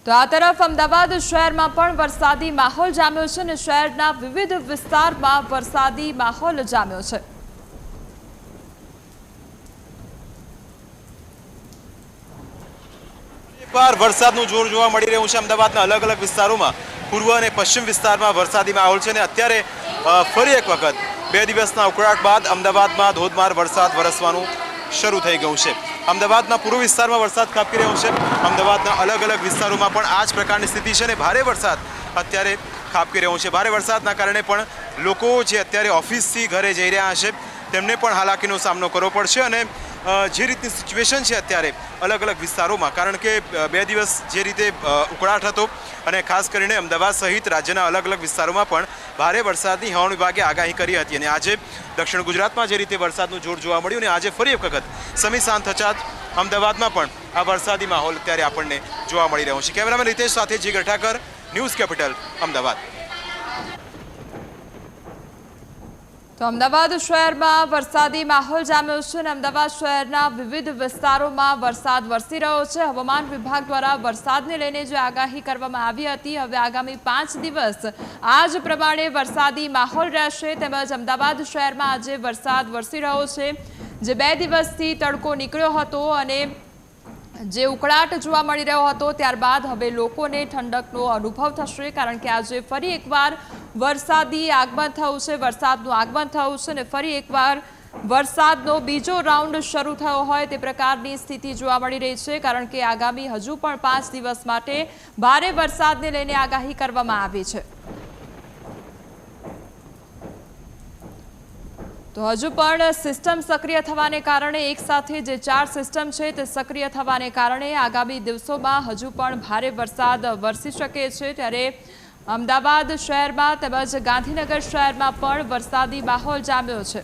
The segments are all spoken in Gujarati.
તો આ તરફ અમદાવાદ શહેરમાં પણ વરસાદી માહોલ જામ્યો છે અને શહેરના વિવિધ વિસ્તારમાં વરસાદી માહોલ જામ્યો છે। વરસાદનું જોર જોવા મળી રહ્યું છે। અમદાવાદના અલગ અલગ વિસ્તારોમાં પૂર્વ અને પશ્ચિમ વિસ્તારમાં વરસાદી માહોલ છે અને અત્યારે ફરી એક વખત 2 દિવસના ઉકળાટ બાદ અમદાવાદમાં ધોધમાર વરસાદ વરસવાનું શરૂ થઈ ગયું છે। અમદાવાદના પૂર્વ વિસ્તારમાં વરસાદ ખાબકી રહ્યો છે। અમદાવાદના અલગ અલગ વિસ્તારોમાં પણ આ જ પ્રકારની સ્થિતિ છે અને ભારે વરસાદ અત્યારે ખાબકી રહ્યો છે। ભારે વરસાદના કારણે પણ લોકો જે અત્યારે ઓફિસથી ઘરે જઈ રહ્યા હશે તેમને પણ હાલાકીનો સામનો કરવો પડશે અને જે રીતની સિચ્યુએશન છે અત્યારે અલગ અલગ વિસ્તારોમાં, કારણ કે 2 દિવસ જે રીતે ઉકળાટ હતો અને ખાસ કરીને અમદાવાદ સહિત રાજ્યના અલગ અલગ વિસ્તારોમાં પણ ભારે વરસાદની હવામાન વિભાગે આગાહી કરી હતી અને આજે દક્ષિણ ગુજરાતમાં જે રીતે વરસાદનું જોર જોવા મળ્યું અને આજે ફરી એક વખત સમી સાંજ થતાં અમદાવાદમાં પણ આ વરસાદી માહોલ અત્યારે આપણને જોવા મળી રહ્યો છે। કેમેરામેન રીતેશ સાથે જીગર ઠાકર, ન્યૂઝ કેપિટલ, અમદાવાદ। તો અમદાવાદ શહેરમાં વરસાદી માહોલ જામ્યો છે અને અમદાવાદ શહેરના વિવિધ વિસ્તારોમાં વરસાદ વરસી રહ્યો છે। હવામાન વિભાગ દ્વારા વરસાદને લઈને જે આગાહી કરવામાં આવી હતી, હવે આગામી 5 દિવસ આ જ પ્રમાણે વરસાદી માહોલ રહેશે। તેમજ અમદાવાદ શહેરમાં આજે વરસાદ વરસી રહ્યો છે, જે 2 દિવસથી તડકો નીકળ્યો હતો અને જે ઉકળાટ જોવા મળી રહ્યો હતો ત્યારબાદ હવે લોકોને ઠંડકનો અનુભવ થશે, કારણ કે આજે ફરી એકવાર વરસાદી આગમન થયું છે, વરસાદનું આગમન થયું છે અને ફરી એકવાર વરસાદનો બીજો રાઉન્ડ શરૂ થયો હોય તે પ્રકારની સ્થિતિ જોવા મળી રહી છે, કારણ કે આગામી હજુ પણ 5 દિવસ માટે ભારે વરસાદને લઈને આગાહી કરવામાં આવી છે। તો હજુ પણ સિસ્ટમ સક્રિય થવાને કારણે એક સાથે જે 4 સિસ્ટમ છે તે સક્રિય થવાને કારણે આગામી દિવસોમાં હજુ પણ ભારે વરસાદ વરસી શકે છે। ત્યારે અમદાવાદ શહેરમાં તેમજ ગાંધીનગર શહેરમાં પણ વરસાદી માહોલ જામ્યો છે।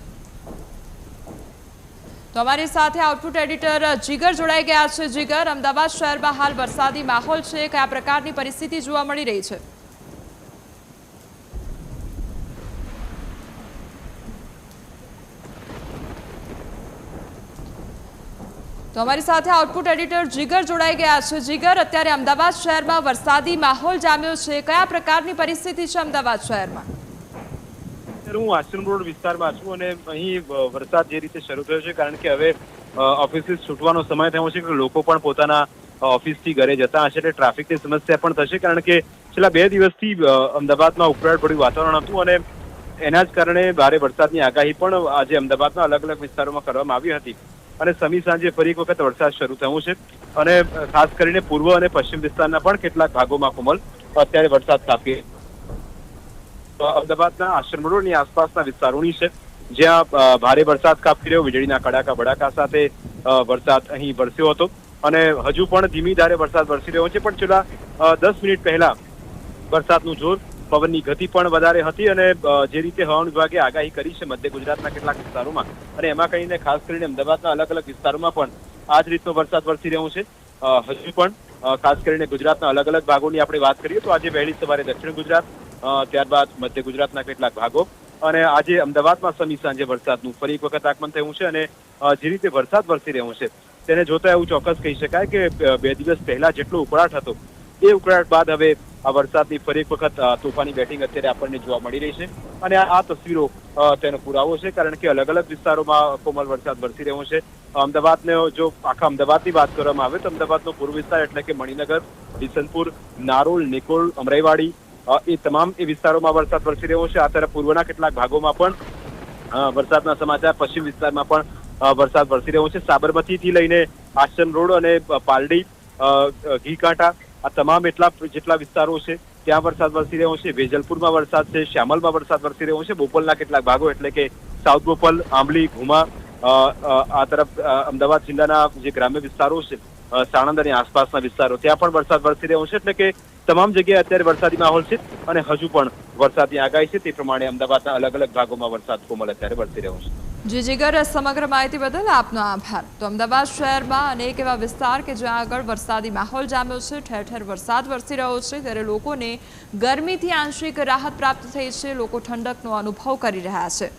તો અમારી સાથે આઉટપુટ એડિટર જીગર જોડાઈ ગયા છે। જીગર, અમદાવાદ શહેરમાં હાલ વરસાદી માહોલ છે, કયા પ્રકારની પરિસ્થિતિ જોવા મળી રહી છે? તો અમારી સાથે આઉટપુટ એડિટર જીગર જોડાઈ ગયા છે। જીગર, અત્યારે અમદાવાદ શહેરમાં વરસાદી માહોલ જામ્યો છે, કયા પ્રકારની પરિસ્થિતિ છે અમદાવાદ શહેરમાં? હું આશ્રમ રોડ વિસ્તારમાં છું અને અહીં વરસાદ જે રીતે શરૂ થયો છે, કારણ કે હવે ઓફિસથી છૂટવાનો સમય થયો છે કે લોકો પણ પોતાના ઓફિસથી ઘરે જતા હશે એટલે ટ્રાફિકની સમસ્યા પણ થશે, કારણ કે છેલ્લા 2 દિવસથી અમદાવાદમાં ઉકળાટભર્યું વાતાવરણ હતું અને એના જ કારણે ભારે વરસાદની આગાહી પણ આજે અમદાવાદના અલગ અલગ વિસ્તારોમાં કરવામાં આવી હતી અને સમી સાંજે ફરી એક વખત વરસાદ શરૂ થયો છે અને ખાસ કરીને પૂર્વ અને પશ્ચિમ વિસ્તારના પણ કેટલાક ભાગોમાં કોમલ અત્યારે વરસાદ ખાબકી અમદાવાદના આશ્રમ રોડની આસપાસના વિસ્તારોની છે, જ્યાં ભારે વરસાદ ખાબકી રહ્યો, વીજળીના કડાકા ભડાકા સાથે વરસાદ અહીં વરસ્યો હતો અને હજુ પણ ધીમી ધારે વરસાદ વરસી રહ્યો છે, પણ છેલ્લા 10 મિનિટ પહેલા વરસાદનું જોર, પવનની ગતિ પણ વધારે હતી અને જે રીતે હવામાન વિભાગે આગાહી કરી છે મધ્ય ગુજરાતના કેટલાક વિસ્તારોમાં અને એમાં કહીને ખાસ કરીને અમદાવાદના અલગ અલગ વિસ્તારોમાં પણ આ જ રીતનો વરસાદ વરસી રહ્યો છે। હજુ પણ ખાસ કરીને ગુજરાતના અલગ અલગ ભાગોની આપણે વાત કરીએ તો આજે વહેલી સવારે દક્ષિણ ગુજરાત, ત્યારબાદ મધ્ય ગુજરાતના કેટલાક ભાગો અને આજે અમદાવાદમાં સમી સાંજે વરસાદનું ફરી એક વખત આગમન થયું છે અને જે રીતે વરસાદ વરસી રહ્યો છે તેને જોતા એવું ચોક્કસ કહી શકાય કે 2 દિવસ પહેલા જેટલો ઉકળાટ હતો એ ઉકળાટ બાદ હવે આ વરસાદની ફરી એક વખત તોફાની બેટિંગ અત્યારે આપણને જોવા મળી રહી છે અને આ તસવીરો તેનો પુરાવો છે, કારણ કે અલગ અલગ વિસ્તારોમાં કોમલ વરસાદ વરસી રહ્યો છે। અમદાવાદને જો આખા અમદાવાદની વાત કરવામાં આવે તો અમદાવાદનો પૂર્વ વિસ્તાર એટલે કે મણિનગર, બિશનપુર, નારોલ, નિકોલ, અમરાઈવાડી એ તમામ એ વિસ્તારોમાં વરસાદ વરસી રહ્યો છે। આ તરફ પૂર્વના કેટલાક ભાગોમાં પણ વરસાદના સમાચાર, પશ્ચિમ વિસ્તારમાં પણ વરસાદ વરસી રહ્યો છે। સાબરમતીથી લઈને આશ્રમ રોડ અને પાલડી, ઘીકાંટા આ તમામ જેટલા વિસ્તારો છે ત્યાં વરસાદ વરસી રહ્યો છે। વેજલપુરમાં વરસાદ છે, શ્યામલમાં વરસાદ વરસી રહ્યો છે। બોપલના કેટલાક ભાગો એટલે કે સાઉથ બોપલ, આંબલી, ઘુમા, આ તરફ અમદાવાદ જિલ્લાના જે ગ્રામ્ય વિસ્તારો છે, સાણંદ અને આસપાસના વિસ્તારો, ત્યાં પણ વરસાદ વરસી રહ્યો છે, એટલે કે તમામ જગ્યાએ અત્યારે વરસાદી માહોલ છે અને હજુ પણ વરસાદની આગાહી છે તે પ્રમાણે અમદાવાદના અલગ અલગ ભાગોમાં વરસાદ કોમલ અત્યારે વરસી રહ્યો છે। જી જીગર, સમગ્ર માહિતી બદલ આપનો આભાર। તો અમદાવાદ શહેરમાં અનેક એવા વિસ્તાર કે જ્યાં આગળ વરસાદી માહોલ જામ્યો છે, ઠેર ઠેર વરસાદ વરસી રહ્યો છે, ત્યારે લોકોને ગરમીથી આંશિક રાહત પ્રાપ્ત થઈ છે, લોકો ઠંડકનો અનુભવ કરી રહ્યા છે।